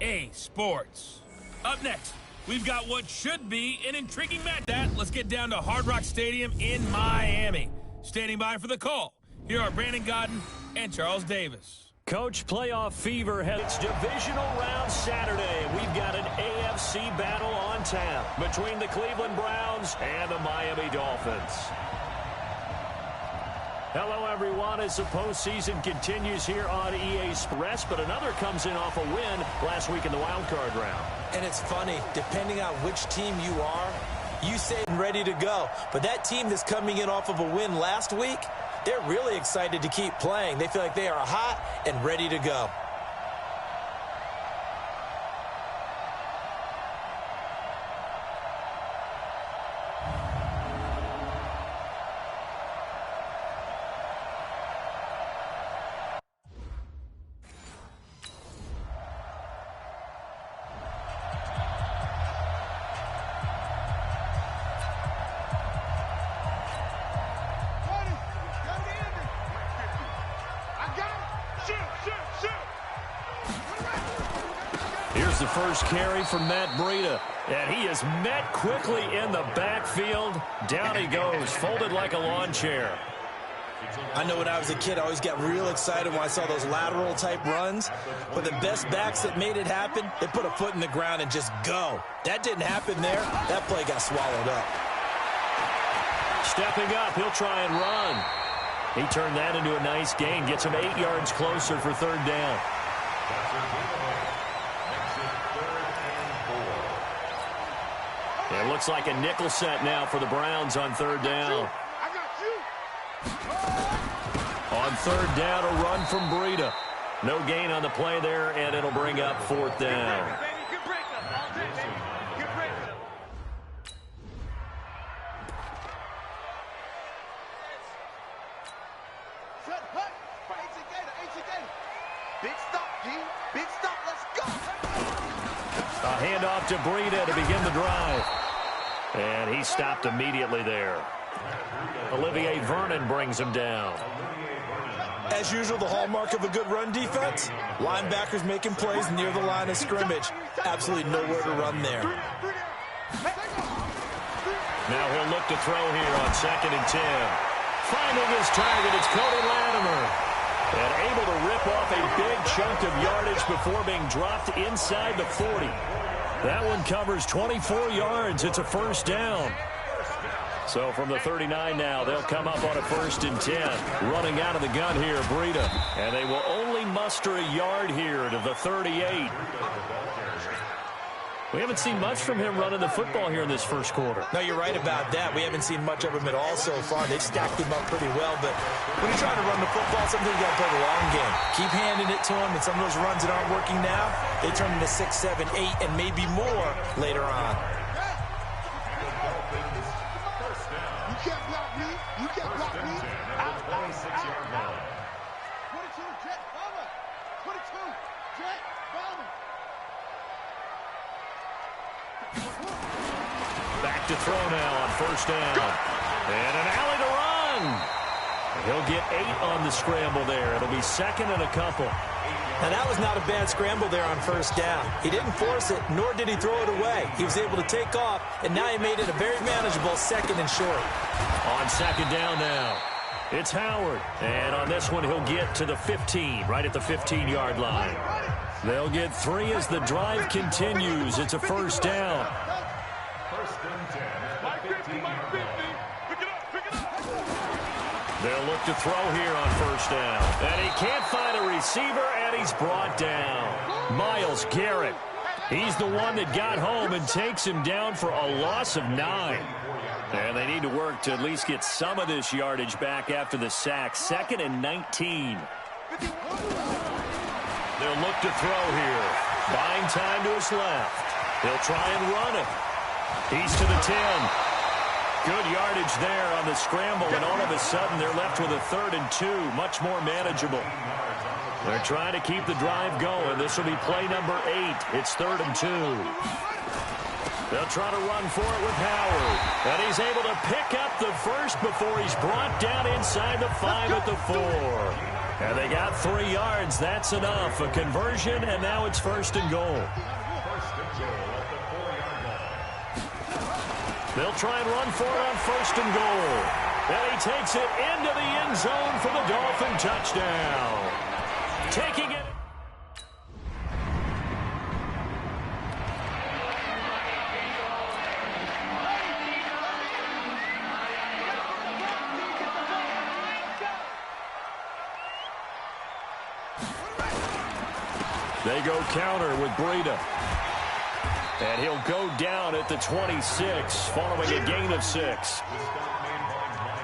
EA Sports. Up next, we've got what should be an intriguing match. Let's get down to Hard Rock Stadium in Miami. Standing by for the call, here are Brandon Godden and Charles Davis. Coach, playoff fever. It's divisional round Saturday. We've got an AFC battle on tap between the Cleveland Browns and the Miami Dolphins. Hello, everyone, as the postseason continues here on EA Sports, but another comes in off a win last week in the wild card round. And it's funny, depending on which team you are, you say ready to go. But that team that's coming in off of a win last week, they're really excited to keep playing. They feel like they are hot and ready to go. Here's the first carry from Matt Breida, and he is met quickly in the backfield. Down he goes, folded like a lawn chair. I know when I was a kid, I always got real excited when I saw those lateral-type runs. But the best backs that made it happen, they put a foot in the ground and just go. That didn't happen there. That play got swallowed up. Stepping up, he'll try and run. He turned that into a nice gain, gets him 8 yards closer for third down. It looks like a nickel set now for the Browns on third down. On third down, a run from Breida. No gain on the play there, and it'll bring up fourth down. A handoff to Breida to begin the drive. And he stopped immediately there. Olivier Vernon brings him down. As usual, the hallmark of a good run defense, linebackers making plays near the line of scrimmage. Absolutely nowhere to run there. Now he'll look to throw here on 2nd and 10. Finding his target, it's Cody Latimer. And able to rip off a big chunk of yardage before being dropped inside the 40. That one covers 24 yards. It's a first down. So from the 39 now, they'll come up on a 1st and 10. Running out of the gun here, Breida. And they will only muster a yard here to the 38. We haven't seen much from him running the football here in this first quarter. No, you're right about that. We haven't seen much of him at all so far. They've stacked him up pretty well. But when you're trying to run the football, sometimes you got to play the long game. Keep handing it to him, and some of those runs that aren't working now, they turn into 6, 7, 8, and maybe more later on. You can't block me. You can't block me. Out. 22, Jet, Bomber. 22, Jet, Bomber. Back to throw now on first down. And an alley to run. He'll get 8 on the scramble there. It'll be 2nd and a couple. Now, that was not a bad scramble there on first down. He didn't force it, nor did he throw it away. He was able to take off, and now he made it a very manageable 2nd and short. On 2nd down now, it's Howard. And on this one, he'll get to the 15, right at the 15-yard line. They'll get 3 as the drive continues. It's a first down. They'll look to throw here on first down. And he can't find a receiver, and he's brought down. Myles Garrett. He's the one that got home and takes him down for a loss of 9. And they need to work to at least get some of this yardage back after the sack. 2nd and 19. They'll look to throw here. Buying time to his left. He'll try and run it. He's to the 10. Good yardage there on the scramble, and all of a sudden they're left with a 3rd and 2. Much more manageable. They're trying to keep the drive going. This will be play number 8. It's 3rd and 2. They'll try to run for it with Howard. And he's able to pick up the first before he's brought down inside the 5 at the 4. And they got 3 yards. That's enough. A conversion, and now it's 1st and goal. They'll try and run for it on 1st and goal. And he takes it into the end zone for the Dolphin touchdown. Taking it. They go counter with Breida. And he'll go down at the 26, following a gain of 6.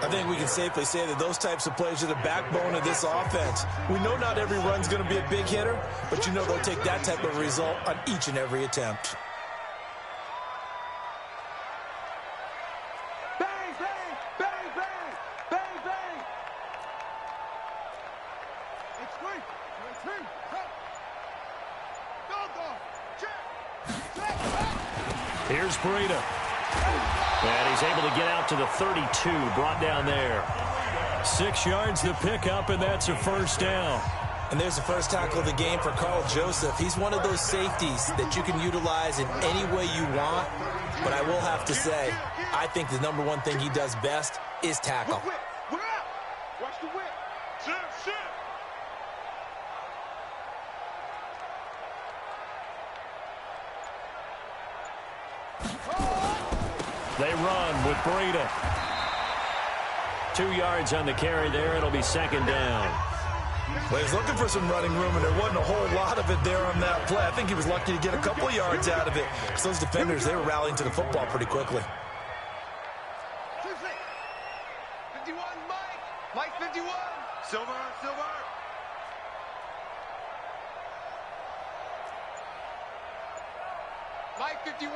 I think we can safely say that those types of plays are the backbone of this offense. We know not every run's going to be a big hitter, but you know they'll take that type of result on each and every attempt. Bang, bang, bang, bang, bang, bang. It's free. It's free. Here's Breida. And he's able to get out to the 32, brought down there. 6 yards to pick up, and that's a 1st down. And there's the first tackle of the game for Carl Joseph. He's one of those safeties that you can utilize in any way you want. But I will have to say, I think the #1 thing he does best is tackle. Watch the whip. Shit. They run with Breida. 2 yards on the carry there. It'll be 2nd down. Well, he's looking for some running room, and there wasn't a whole lot of it there on that play. I think he was lucky to get a couple of yards out of it. Because those defenders, they were rallying to the football pretty quickly. 51, Mike. Mike 51. Silver. Mike 51.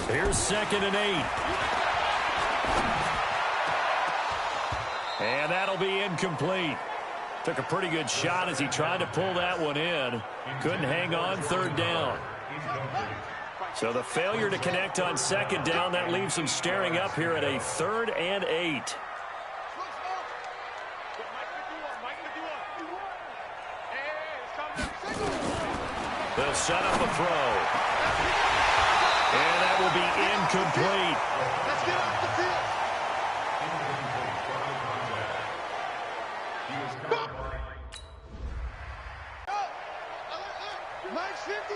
Here's 2nd and 8. And that'll be incomplete. Took a pretty good shot as he tried to pull that one in. Couldn't hang on 3rd down. So the failure to connect on 2nd down, that leaves him staring up here at a 3rd and 8. They'll set up a throw. And that will be incomplete. Let's get off the field. Mike's 50.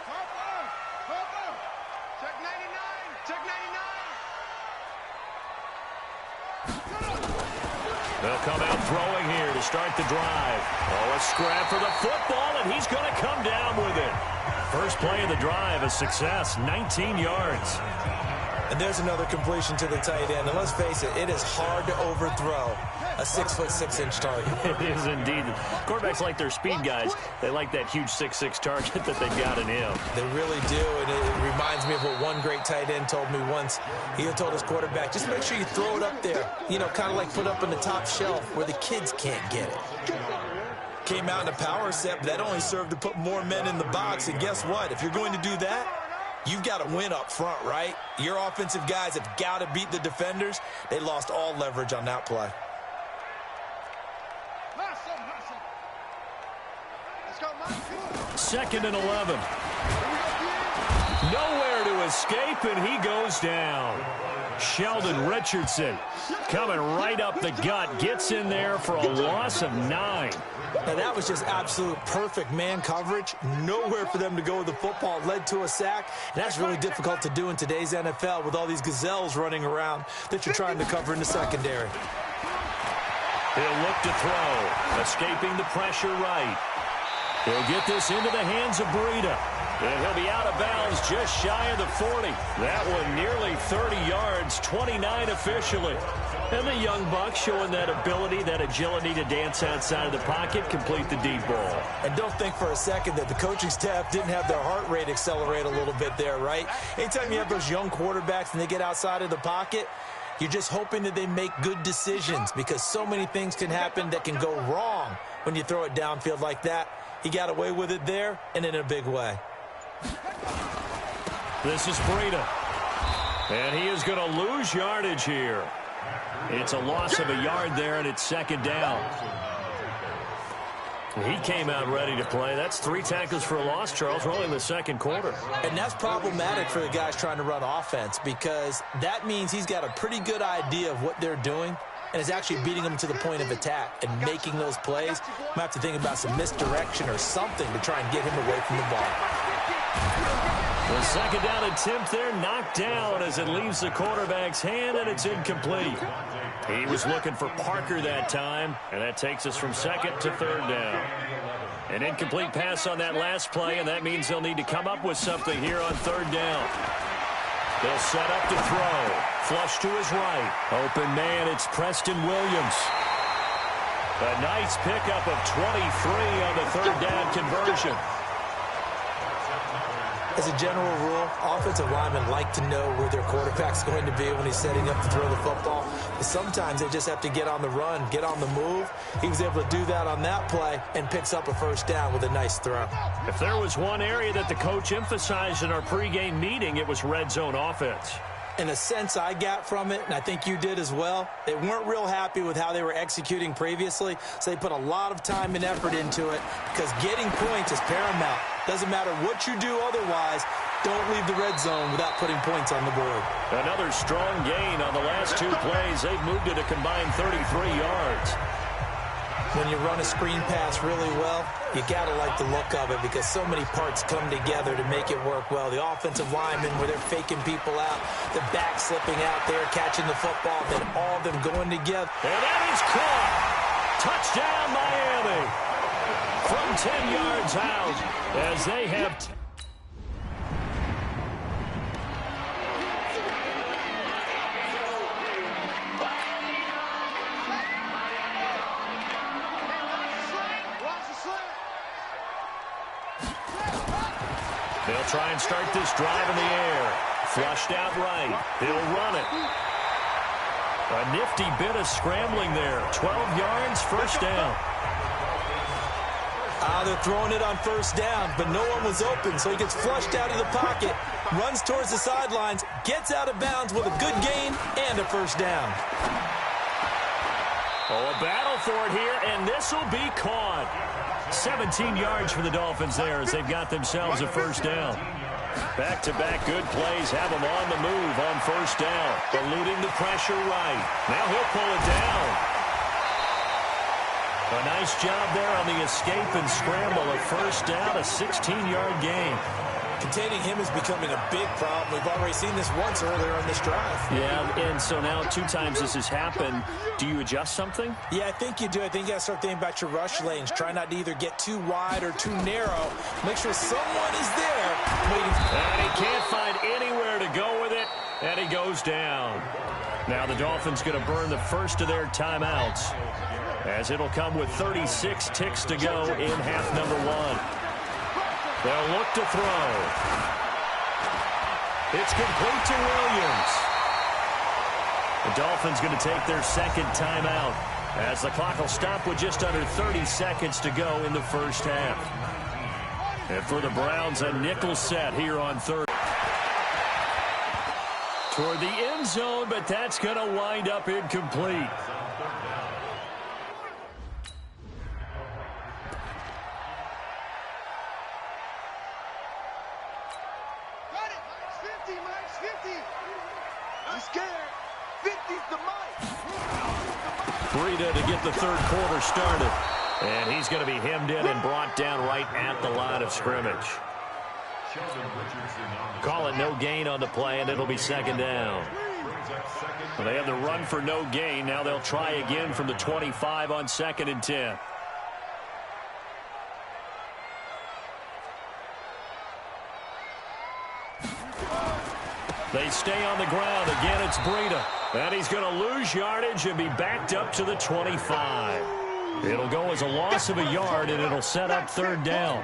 Harper. Check 99. They'll come out throwing here to start the drive. Oh, a scrap for the football, and he's going to come down with it. First play of the drive, a success, 19 yards. And there's another completion to the tight end. And let's face it, it is hard to overthrow a 6'6" target. It is indeed. Quarterbacks like their speed guys. They like that huge 6'6" target that they've got in him. They really do, and it reminds me of what one great tight end told me once. He had told his quarterback, just make sure you throw it up there. You know, kind of like put up in the top shelf where the kids can't get it. Came out in a power set, but that only served to put more men in the box. And guess what? If you're going to do that, you've got to win up front, right? Your offensive guys have got to beat the defenders. They lost all leverage on that play. Second and 11. Nowhere to escape, and he goes down. Sheldon Richardson coming right up the gut. Gets in there for a loss of 9. Now, that was just absolute perfect man coverage. Nowhere for them to go with the football. It led to a sack. And that's really difficult to do in today's NFL with all these gazelles running around that you're trying to cover in the secondary. He'll look to throw. Escaping the pressure right. He'll get this into the hands of Breida. And he'll be out of bounds just shy of the 40. That one nearly 30 yards, 29 officially. And the young buck showing that ability, that agility to dance outside of the pocket, complete the deep ball. And don't think for a second that the coaching staff didn't have their heart rate accelerate a little bit there, right? Anytime you have those young quarterbacks and they get outside of the pocket, you're just hoping that they make good decisions because so many things can happen that can go wrong when you throw it downfield like that. He got away with it there and in a big way. This is Breida. And he is going to lose yardage here. It's a loss of a yard there, and it's second down. He came out ready to play. That's 3 tackles for a loss, Charles. We're only in the second quarter. And that's problematic for the guys trying to run offense because that means he's got a pretty good idea of what they're doing and is actually beating them to the point of attack and making those plays. Might have to think about some misdirection or something to try and get him away from the ball. The second down attempt there knocked down as it leaves the quarterback's hand, and it's incomplete. He was looking for Parker that time, and that takes us from second to third down. An incomplete pass on that last play, and that means they'll need to come up with something here on third down. They'll set up to throw. Flush to his right. Open man, it's Preston Williams. A nice pickup of 23 on the third down conversion. As a general rule, offensive linemen like to know where their quarterback's going to be when he's setting up to throw the football. But sometimes they just have to get on the run, get on the move. He was able to do that on that play and picks up a first down with a nice throw. If there was one area that the coach emphasized in our pregame meeting, it was red zone offense. In a sense I got from it, and I think you did as well, they weren't real happy with how they were executing previously, so they put a lot of time and effort into it because getting points is paramount. Doesn't matter what you do otherwise, don't leave the red zone without putting points on the board. Another strong gain on the last 2 plays. They've moved it a combined 33 yards. When you run a screen pass really well, you got to like the look of it because so many parts come together to make it work well. The offensive linemen, where they're faking people out, the back slipping out there, catching the football, then all of them going together. And that is caught. Touchdown, Miami. From 10 yards out as they have... They'll try and start this drive in the air. Flushed out right. He'll run it. A nifty bit of scrambling there. 12 yards, first down. They're throwing it on first down, but no one was open, so he gets flushed out of the pocket, runs towards the sidelines, gets out of bounds with a good gain and a first down. Oh, a battle for it here, and this will be caught. 17 yards for the Dolphins there as they've got themselves a first down. Back-to-back good plays have them on the move on first down. Eluding the pressure right. Now he'll pull it down. A nice job there on the escape and scramble. A first down, a 16-yard gain. Containing him is becoming a big problem. We've already seen this once earlier on this drive. Yeah, and so now 2 times this has happened. Do you adjust something? Yeah, I think you do. I think you got to start thinking about your rush lanes. Try not to either get too wide or too narrow. Make sure someone is there waiting. And he can't find anywhere to go with it, and he goes down. Now the Dolphins going to burn the first of their timeouts, as it'll come with 36 ticks to go in half number 1. They'll look to throw. It's complete to Williams. The Dolphins going to take their second timeout as the clock will stop with just under 30 seconds to go in the first half. And for the Browns, a nickel set here on third. Toward the end zone, but that's going to wind up incomplete. Breida to get the third quarter started. And he's going to be hemmed in and brought down right at the line of scrimmage. Call it no gain on the play, and it'll be second down. Well, they have the run for no gain. Now they'll try again from the 25 on 2nd and 10. They stay on the ground. Again, it's Breida. And he's going to lose yardage and be backed up to the 25. It'll go as a loss of a yard, and it'll set up third down.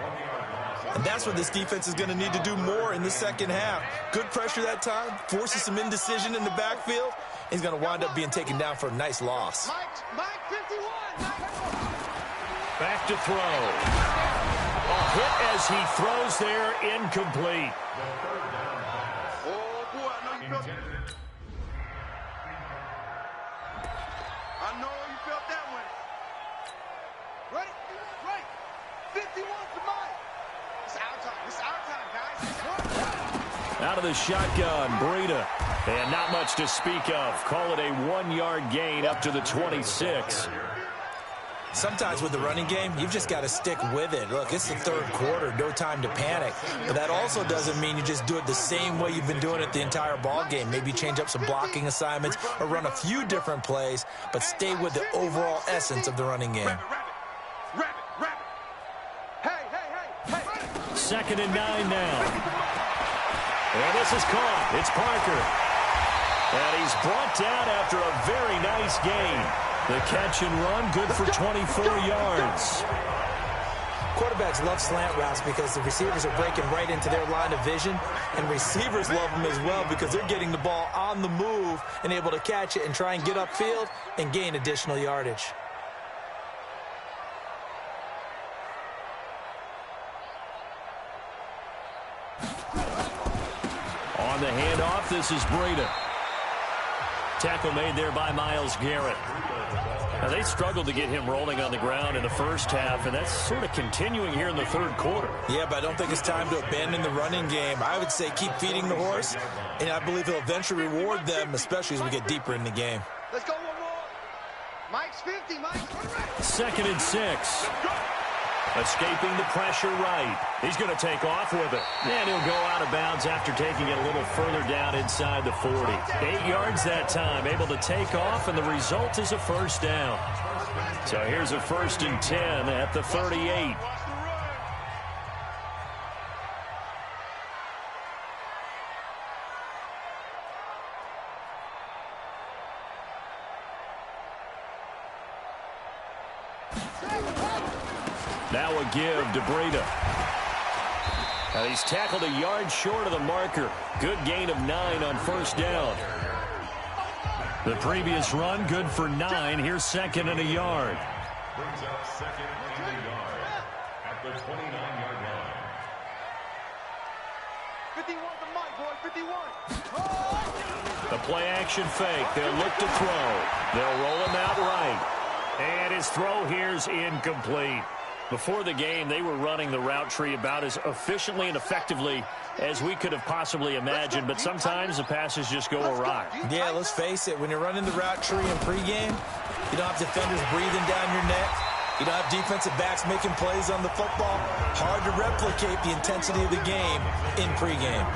And that's what this defense is going to need to do more in the second half. Good pressure that time, forces some indecision in the backfield. He's going to wind up being taken down for a nice loss. Back to throw. A hit as he throws there, incomplete. Ready? Right. 51 for mine. It's our time. It's our time, guys. It's our time. Out of the shotgun, Breida. And not much to speak of. Call it a 1-yard gain up to the 26. Sometimes with the running game, you've just got to stick with it. Look, it's the third quarter, no time to panic. But that also doesn't mean you just do it the same way you've been doing it the entire ball game. Maybe change up some blocking assignments or run a few different plays, but stay with the overall essence of the running game. Second and 9 now. And this is caught. It's Parker. And he's brought down after a very nice gain. The catch and run, good for 24 yards. Quarterbacks love slant routes because the receivers are breaking right into their line of vision, and receivers love them as well because they're getting the ball on the move and able to catch it and try and get upfield and gain additional yardage. On the handoff, this is Breida. Tackle made there by Myles Garrett. Now, they struggled to get him rolling on the ground in the first half, and that's sort of continuing here in the third quarter. Yeah, but I don't think it's time to abandon the running game. I would say keep feeding the horse, and I believe he'll eventually reward them, especially as we get deeper in the game. Let's go one more. Mike's 50, Mike. Second and 6. Escaping the pressure right. He's going to take off with it. And he'll go out of bounds after taking it a little further down inside the 40. 8 yards that time, able to take off, and the result is a first down. So here's a 1st and 10 at the 38. Now a give to Breida. Now he's tackled a yard short of the marker. Good gain of 9 on first down. The previous run, good for 9. Here's second and a yard. Brings up second and a yard at the 29-yard line. 51 for Mike, boy. 51. The play action fake. They'll look to throw. They'll roll him out right. And his throw here's incomplete. Before the game, they were running the route tree about as efficiently and effectively as we could have possibly imagined, but sometimes the passes just go awry. Yeah, let's face it. When you're running the route tree in pregame, you don't have defenders breathing down your neck. You don't have defensive backs making plays on the football. Hard to replicate the intensity of the game in pregame.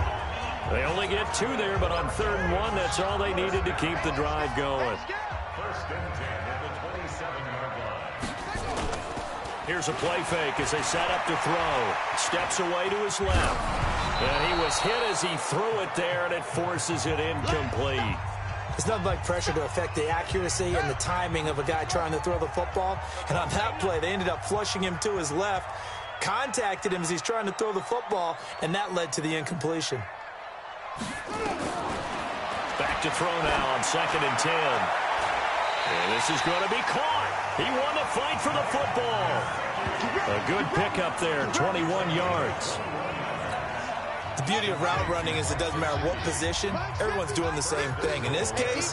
They only get 2 there, but on 3rd and 1, that's all they needed to keep the drive going. First and 10 at the 27-yard line. Here's a play fake as they set up to throw. Steps away to his left. And he was hit as he threw it there, and it forces it incomplete. It's nothing like pressure to affect the accuracy and the timing of a guy trying to throw the football. And on that play, they ended up flushing him to his left, contacted him as he's trying to throw the football, and that led to the incompletion. Back to throw now on 2nd and 10. And this is going to be caught. He won the fight for the football. A good pickup there, 21 yards. The beauty of route running is it doesn't matter what position, everyone's doing the same thing. In this case,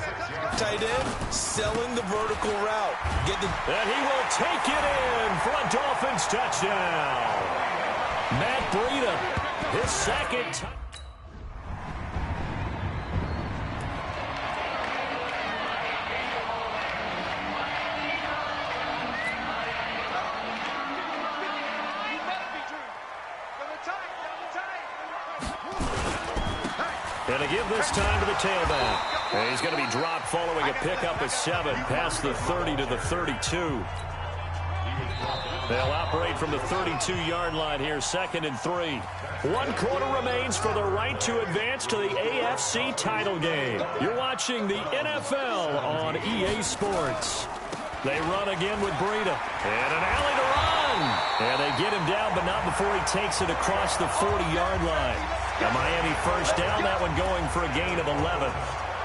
tight end, selling the vertical route. And he will take it in for a Dolphins touchdown. Matt Breida, his second. And a give this time to the tailback. And he's going to be dropped following a pickup of 7 past the 30 to the 32. They'll operate from the 32-yard line here, 2nd and 3. 1 quarter remains for the right to advance to the AFC title game. You're watching the NFL on EA Sports. They run again with Breida. And an alley to run. And they get him down, but not before he takes it across the 40-yard line. A Miami first down, that one going for a gain of 11.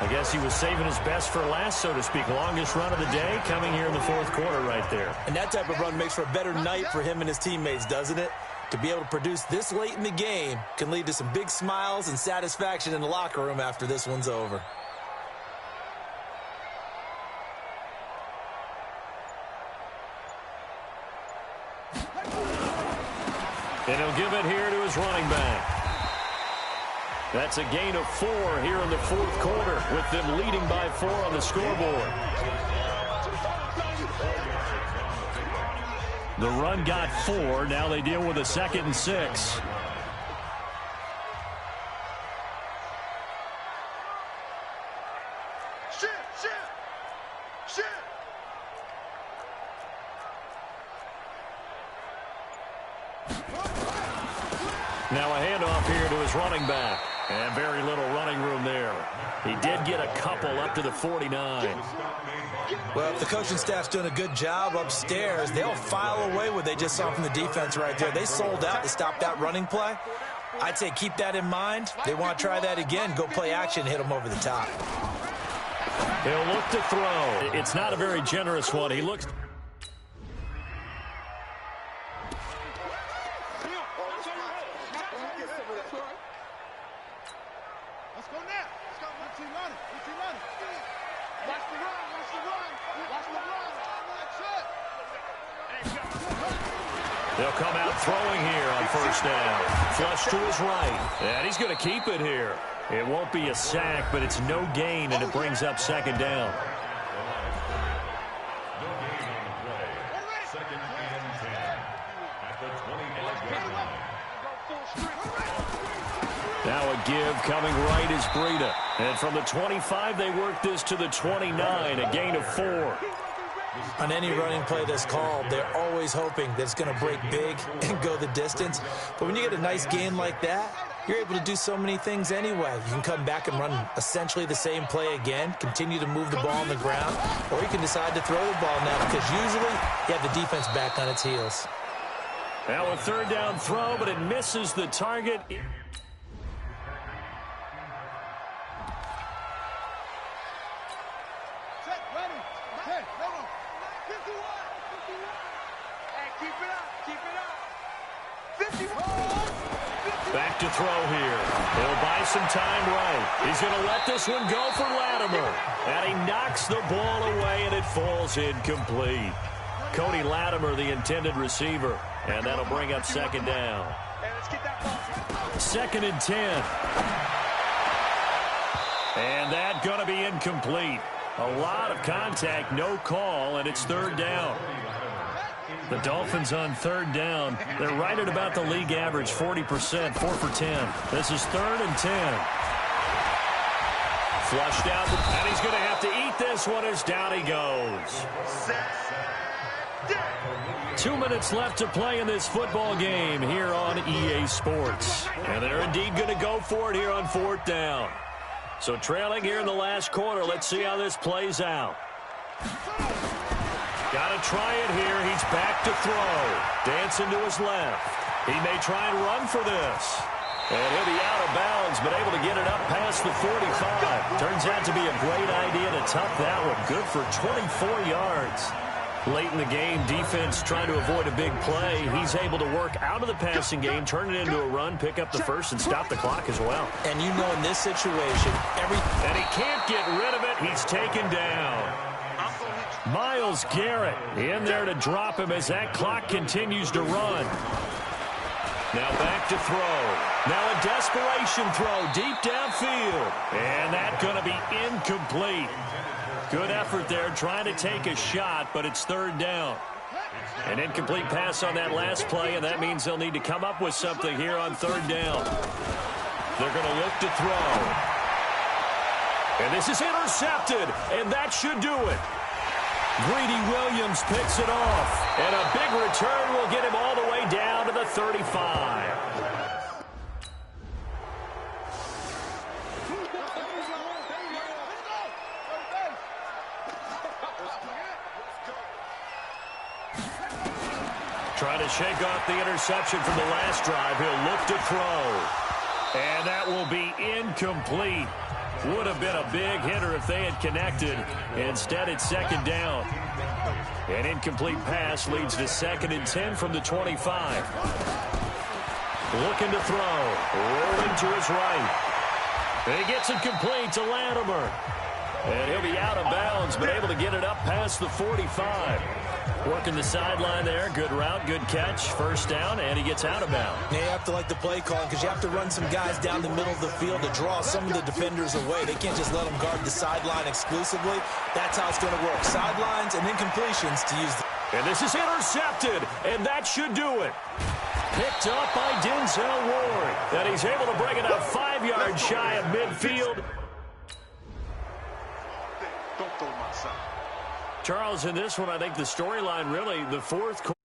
I guess he was saving his best for last, so to speak. Longest run of the day coming here in the 4th quarter right there. And that type of run makes for a better night for him and his teammates, doesn't it? To be able to produce this late in the game can lead to some big smiles and satisfaction in the locker room after this one's over. And he'll give it here to his running back. That's a gain of 4 here in the fourth quarter, with them leading by 4 on the scoreboard. The run got 4. Now they deal with a 2nd and 6. Now a handoff here to his running back. And very little running room there. He did get a couple up to the 49. Well, if the coaching staff's doing a good job upstairs, they'll file away what they just saw from the defense right there. They sold out to stop that running play. I'd say keep that in mind. They want to try that again. Go play action, hit them over the top. He'll look to throw. It's not a very generous one. He looks... They'll come out throwing here on first down. Flush to his right. And he's going to keep it here. It won't be a sack, but it's no gain, and it brings up 2nd down. Now a give coming right is Breida. And from the 25, they work this to the 29, a gain of 4. On any running play that's called, they're always hoping that it's going to break big and go the distance. But when you get a nice gain like that, you're able to do so many things anyway. You can come back and run essentially the same play again, continue to move the ball on the ground, or you can decide to throw the ball now because usually you have the defense back on its heels. Now a 3rd down throw, but it misses the target. Back to throw here. He'll buy some time right. He's going to let this one go for Latimer. And he knocks the ball away, and it falls incomplete. Cody Latimer, the intended receiver. And that'll bring up 2nd down. 2nd and 10. And that's going to be incomplete. A lot of contact, no call, and it's 3rd down. The Dolphins on 3rd down. They're right at about the league average, 40%, 4 for 10. This is 3rd and 10. Flushed out, and he's going to have to eat this one as down he goes. 2 minutes left to play in this football game here on EA Sports. And they're indeed going to go for it here on 4th down. So trailing here in the last quarter, let's see how this plays out. Got to try it here. He's back to throw. Dancing to his left. He may try and run for this. And he'll be out of bounds, but able to get it up past the 45. Turns out to be a great idea to tuck that one. Good for 24 yards. Late in the game, defense trying to avoid a big play. He's able to work out of the passing game, turn it into a run, pick up the first, and stop the clock as well. And you know in this situation, and he can't get rid of it. He's taken down. Myles Garrett in there to drop him as that clock continues to run. Now back to throw. Now a desperation throw deep downfield. And that's going to be incomplete. Good effort there trying to take a shot, but it's 3rd down. An incomplete pass on that last play, and that means they'll need to come up with something here on 3rd down. They're going to look to throw. And this is intercepted, and that should do it. Greedy Williams picks it off, and a big return will get him all the way down to the 35. Trying to shake off the interception from the last drive. He'll look to throw. And that will be incomplete. Would have been a big hitter if they had connected. Instead, it's 2nd down. An incomplete pass leads to 2nd and 10 from the 25. Looking to throw. Rolling to his right. And he gets it complete to Latimer. And he'll be out of bounds, but able to get it up past the 45. Working the sideline there. Good route, good catch. First down, and he gets out of bounds. Yeah, you have to like the play calling because you have to run some guys down the middle of the field to draw some of the defenders away. They can't just let them guard the sideline exclusively. That's how it's going to work. Sidelines and incompletions to use. And this is intercepted, and that should do it. Picked up by Denzel Ward. And he's able to bring it up 5 yards shy of midfield. Don't throw my son. Charles, in this one, I think the storyline really, the fourth quarter.